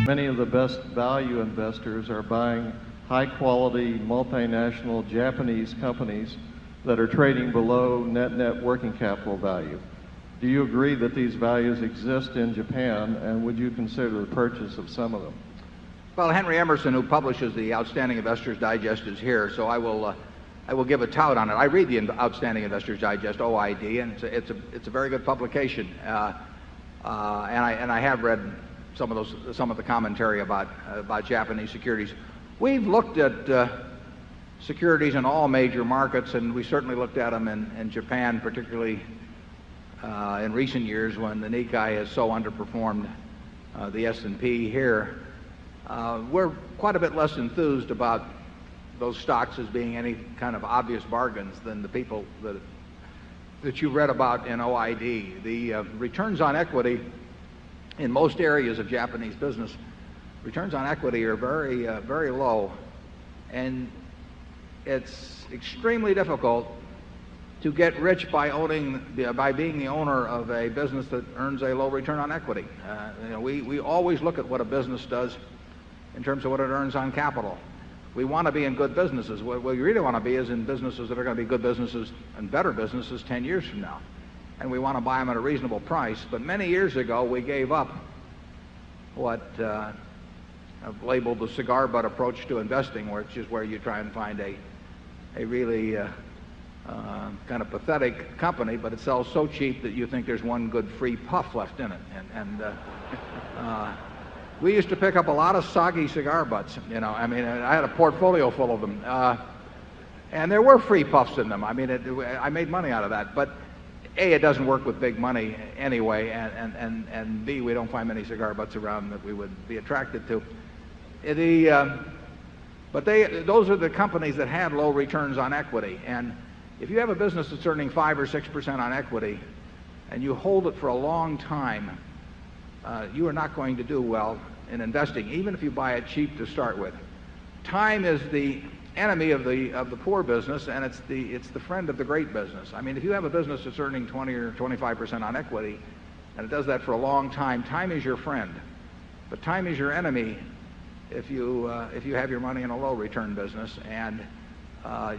Many of the best value investors are buying high-quality, multinational Japanese companies that are trading below net working capital value. Do you agree that these values exist in Japan, and would you consider the purchase of some of them? Well, Henry Emerson, who publishes the Outstanding Investors Digest, is here, so I will give a tout on it. I read the Outstanding Investors Digest, OID, and it's a very good publication. And I have read some of the commentary about Japanese securities. We've looked at securities in all major markets, and we certainly looked at them in Japan, particularly in recent years when the Nikkei has so underperformed the S&P here. We're quite a bit less enthused about those stocks as being any kind of obvious bargains than the people that you read about in OID. The returns on equity in most areas of Japanese business, returns on equity are very low, and it's extremely difficult to get rich by being the owner of a business that earns a low return on equity. We always look at what a business does in terms of what it earns on capital. We want to be in good businesses. What we really want to be is in businesses that are going to be good businesses and better businesses 10 years from now. And we want to buy them at a reasonable price. But many years ago, we gave up what I've labeled the cigar butt approach to investing, which is where you try and find a really kind of pathetic company, but it sells so cheap that you think there's one good free puff left in it. We used to pick up a lot of soggy cigar butts. I mean, I had a portfolio full of them, and there were free puffs in them. I mean, I made money out of that. But A, it doesn't work with big money anyway, and B, we don't find many cigar butts around that we would be attracted to. But those are the companies that had low returns on equity. And if you have a business that's earning 5 or 6% on equity, and you hold it for a long time, you are not going to do well in investing, even if you buy it cheap to start with. Time is the enemy of the poor business, and it's the friend of the great business. I mean, if you have a business that's earning 20 or 25% on equity, and it does that for a long time, time is your friend. But time is your enemy if you have your money in a low return business, and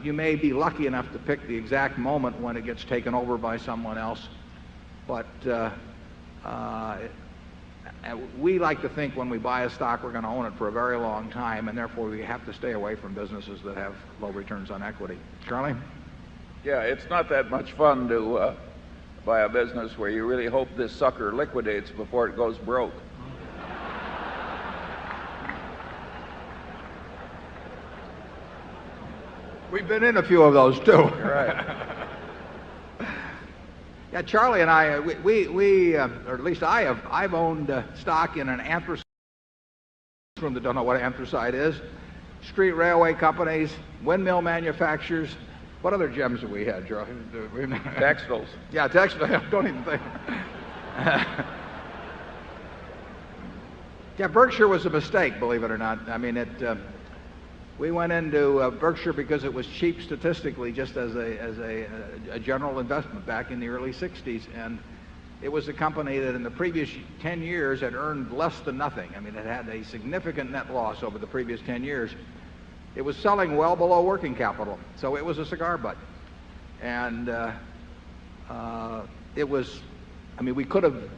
you may be lucky enough to pick the exact moment when it gets taken over by someone else. But we like to think when we buy a stock we're going to own it for a very long time, and therefore we have to stay away from businesses that have low returns on equity. Charlie? Yeah, it's not that much fun to buy a business where you really hope this sucker liquidates before it goes broke. We've been in a few of those too. Right. Yeah, Charlie and I, or at least I've owned stock in an anthracite room that don't know what anthracite is, street railway companies, windmill manufacturers. What other gems have we had, Charlie? Textiles. Yeah, textiles. Don't even think. Yeah, Berkshire was a mistake, believe it or not. I mean, we went into Berkshire because it was cheap statistically, just as a general investment back in the early 60s. And it was a company that in the previous 10 years had earned less than nothing. I mean, it had a significant net loss over the previous 10 years. It was selling well below working capital, so it was a cigar butt. And it was, I mean, we could have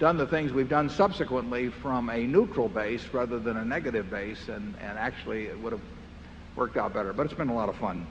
done the things we've done subsequently from a neutral base rather than a negative base, and actually it would have worked out better. But it's been a lot of fun.